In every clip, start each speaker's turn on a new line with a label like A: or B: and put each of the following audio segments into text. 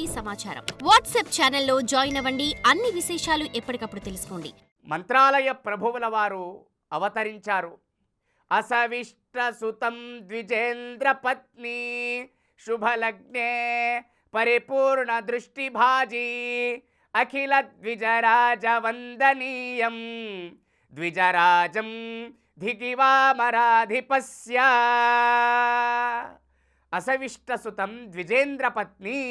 A: ఇంటి సమాచారం వాట్సాప్ ఛానల్లో జాయిన్ అవ్వండి. అన్ని విశేషాలు ఎప్పటికప్పుడు తెలుసుకోండి.
B: మంత్రాలయ ప్రభువుల వారు అవతరించారు. అసవిష్ట సుతం ద్విజేంద్ర పత్ని శుభలగ్నే పరిపూర్ణ దృష్టిభాజీ అఖిల ద్విజరాజ వందనీయం ద్విజరాజం ధిగివామరాధిపస్య. అసవిష్టసుతం ద్విజేంద్రపత్ని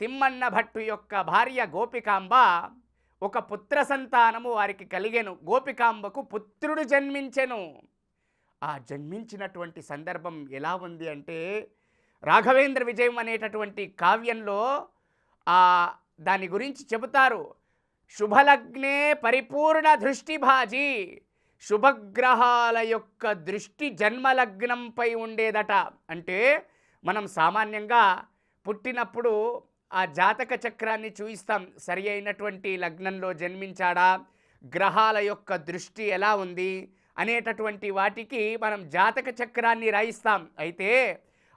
B: తిమ్మన్న భట్టు యొక్క భార్య గోపికాంబ ఒక పుత్ర సంతానము వారికి కలిగెను. గోపికాంబకు పుత్రుడు జన్మించెను. ఆ జన్మించినటువంటి సందర్భం ఎలా ఉంది అంటే రాఘవేంద్ర విజయం అనేటటువంటి కావ్యంలో దాని గురించి చెబుతారు. శుభలగ్నే పరిపూర్ణ దృష్టిభాజీ, శుభగ్రహాల యొక్క దృష్టి జన్మలగ్నంపై ఉండేదట. అంటే మనం సామాన్యంగా పుట్టినప్పుడు ఆ జాతక చక్రాన్ని చూయిస్తాం. సరి అయినటువంటి లగ్నంలో జన్మించాడా, గ్రహాల యొక్క దృష్టి ఎలా ఉంది అనేటటువంటి వాటికి మనం జాతక చక్రాన్ని రాయిస్తాం. అయితే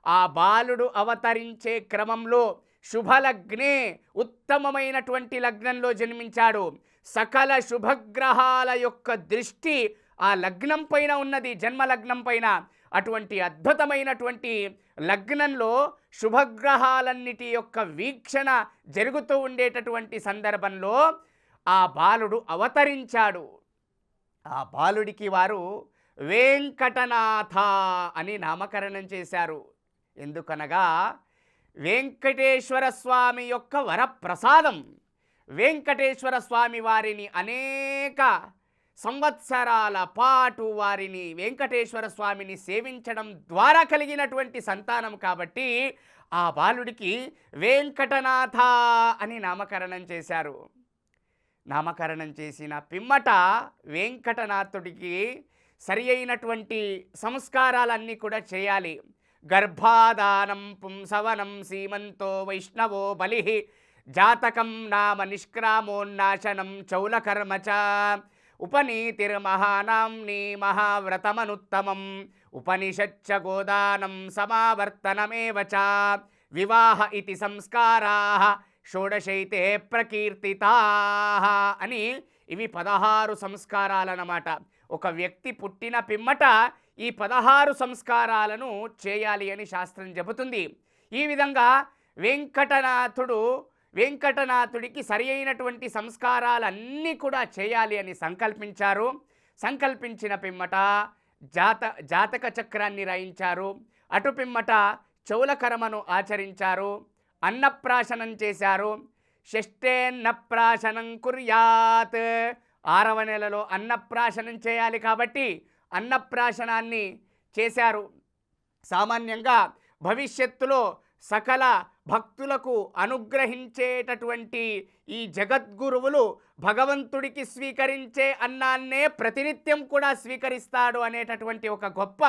B: ఆ బాలుడు అవతరించే క్రమంలో శుభలగ్నే ఉత్తమమైనటువంటి లగ్నంలో జన్మించాడు. సకల శుభగ్రహాల యొక్క దృష్టి ఆ లగ్నం పైన ఉన్నది, జన్మలగ్నం పైన. అటువంటి అద్భుతమైనటువంటి లగ్నంలో శుభగ్రహాలన్నిటి యొక్క వీక్షణ జరుగుతూ ఉండేటటువంటి సందర్భంలో ఆ బాలుడు అవతరించాడు. ఆ బాలుడికి వారు వెంకటనాథ అని నామకరణం చేశారు. ఎందుకనగా వెంకటేశ్వర స్వామి యొక్క వరప్రసాదం. వెంకటేశ్వర స్వామి వారిని అనేక సంవత్సరాల పాటు వారిని వెంకటేశ్వర స్వామిని సేవించడం ద్వారా కలిగినటువంటి సంతానం కాబట్టి ఆ బాలుడికి వెంకటనాథ అని నామకరణం చేశారు. నామకరణం చేసిన పిమ్మట వెంకటనాథుడికి సరి అయినటువంటి సంస్కారాలన్నీ కూడా చేయాలి. గర్భాదానం పుంసవనం సీమంతో వైష్ణవో బలి జాతకం నామ నిష్క్రామోన్నాశనం చౌలకర్మచ ఉపనీతిర్మహానాంని మహావ్రతమనుత్తమం ఉపనిషచ్చ గోదానం సమావర్తనమేవ చ వివాహ ఇతి సంస్కారాః షోడశైతే ప్రకీర్తితాః అని ఇవి 16 సంస్కారాలన్నమాట. ఒక వ్యక్తి పుట్టిన పిమ్మట ఈ 16 సంస్కారాలను చేయాలి అని శాస్త్రం చెబుతుంది. ఈ విధంగా వెంకటనాథుడికి సరి అయినటువంటి సంస్కారాలన్నీ కూడా చేయాలి అని సంకల్పించారు. సంకల్పించిన పిమ్మట జాతక చక్రాన్ని రాయించారు. అటు పిమ్మట చౌలకర్మను ఆచరించారు. అన్నప్రాశనం చేశారు. షష్ఠేన్నప్రాశనం కుర్యాత్, 6వ నెలలో అన్నప్రాశనం చేయాలి కాబట్టి అన్నప్రాశనాన్ని చేశారు. సామాన్యంగా భవిష్యత్తులో సకల భక్తులకు అనుగ్రహించేటటువంటి ఈ జగద్గురువులు భగవంతుడికి స్వీకరించే అన్నాన్నే ప్రతినిత్యం కూడా స్వీకరిస్తాడు అనేటటువంటి ఒక గొప్ప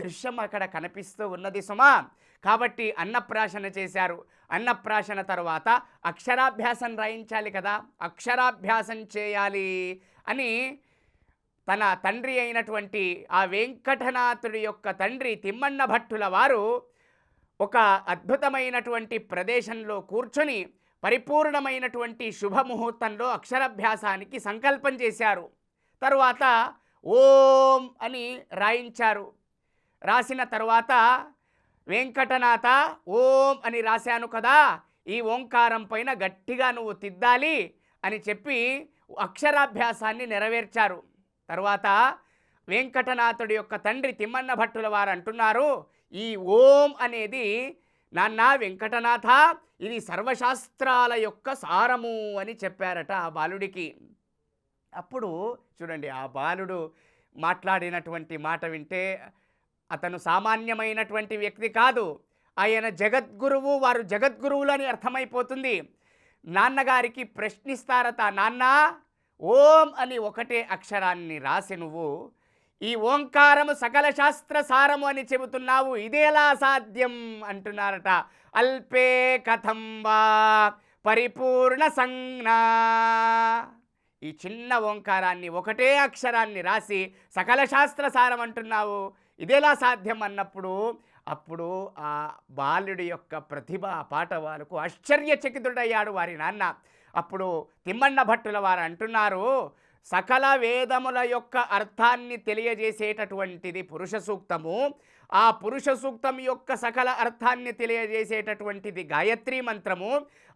B: దృశ్యం అక్కడ కనిపిస్తూ ఉన్నది సుమా. కాబట్టి అన్నప్రాశన చేశారు. అన్నప్రాశన తర్వాత అక్షరాభ్యాసం రాయించాలి కదా, అక్షరాభ్యాసం చేయాలి అని తన తండ్రి అయినటువంటి ఆ వెంకటనాథుడి యొక్క తండ్రి తిమ్మన్న భట్టుల వారు ఒక అద్భుతమైనటువంటి ప్రదేశంలో కూర్చొని పరిపూర్ణమైనటువంటి శుభముహూర్తంలో అక్షరాభ్యాసానికి సంకల్పం చేశారు. తరువాత ఓం అని రాయించారు. రాసిన తరువాత వెంకటనాథ ఓం అని రాశాను కదా, ఈ ఓంకారం పైన గట్టిగా నువ్వు తిద్దాలి అని చెప్పి అక్షరాభ్యాసాన్ని నెరవేర్చారు. తరువాత వెంకటనాథుడి యొక్క తండ్రి తిమ్మన్న భట్టుల వారు అంటున్నారు, ఈ ఓం అనేది నాన్న వెంకటనాథ ఇది సర్వశాస్త్రాల యొక్క సారము అని చెప్పారట ఆ బాలుడికి. అప్పుడు చూడండి, ఆ బాలుడు మాట్లాడినటువంటి మాట వింటే అతను సామాన్యమైనటువంటి వ్యక్తి కాదు. ఆయన జగద్గురువు, వారు జగద్గురువులని అర్థమైపోతుంది. నాన్నగారికి ప్రశ్నిస్తారట, నాన్న ఓం అని ఒకటే అక్షరాన్ని రాసి నువ్వు ఈ ఓంకారము సకల శాస్త్ర సారము అని చెబుతున్నావు, ఇదేలా సాధ్యం అంటున్నారట. అల్పే కథం వా పరిపూర్ణ సంజ్ఞా, ఈ చిన్న ఓంకారాన్ని ఒకటే అక్షరాన్ని రాసి సకల శాస్త్ర సారం అంటున్నావు, ఇదేలా సాధ్యం అన్నప్పుడు అప్పుడు ఆ బాలుడి యొక్క ప్రతిభ పాటవాలకు ఆశ్చర్యచకితుడయ్యాడు వారి నాన్న. అప్పుడు తిమ్మన్న భట్టుల వారు అంటున్నారు, సకల వేదముల యొక్క అర్థాన్ని తెలియజేసేటటువంటిది పురుష సూక్తము. ఆ పురుష సూక్తం యొక్క సకల అర్థాన్ని తెలియజేసేటటువంటిది గాయత్రీ మంత్రము.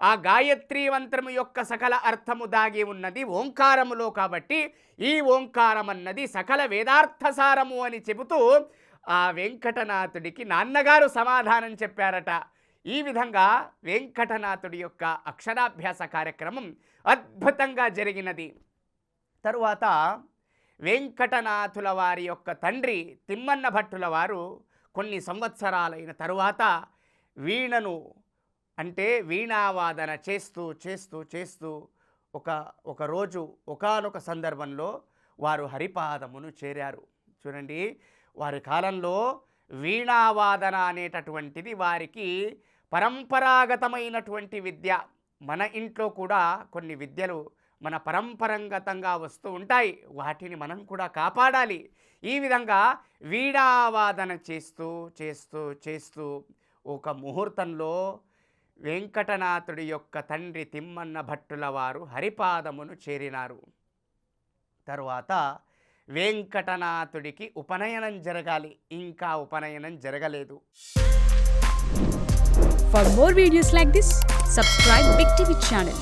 B: ఆ గాయత్రీ మంత్రము యొక్క సకల అర్థము దాగి ఉన్నది ఓంకారములో. కాబట్టి ఈ ఓంకారం అన్నది సకల వేదార్థసారము అని చెబుతూ ఆ వెంకటనాథుడికి నాన్నగారు సమాధానం చెప్పారట. ఈ విధంగా వెంకటనాథుడి యొక్క అక్షరాభ్యాస కార్యక్రమం అద్భుతంగా జరిగినది. తరువాత వెంకటనాథుల వారి యొక్క తండ్రి తిమ్మన్న భట్టుల వారు కొన్ని సంవత్సరాలైన తరువాత వీణను అంటే వీణావాదన చేస్తూ చేస్తూ చేస్తూ ఒకరోజు ఒకానొక సందర్భంలో వారు హరిపాదమును చేరారు. చూడండి, వారి కాలంలో వీణావాదన అనేటటువంటిది వారికి పరంపరాగతమైనటువంటి విద్య. మన ఇంట్లో కూడా కొన్ని విద్యలు మన పరంపరాగతంగా వస్తూ ఉంటాయి, వాటిని మనం కూడా కాపాడాలి. ఈ విధంగా వీణావాదన చేస్తూ చేస్తూ చేస్తూ ఒక ముహూర్తంలో వెంకటనాథుడి యొక్క తండ్రి తిమ్మన్న భట్టుల వారు హరిపాదమును చేరినారు. తరువాత వెంకటనాథుడికి ఉపనయనం జరగాలి, ఇంకా ఉపనయనం జరగలేదు.
C: For more videos like this, subscribe Big TV channel.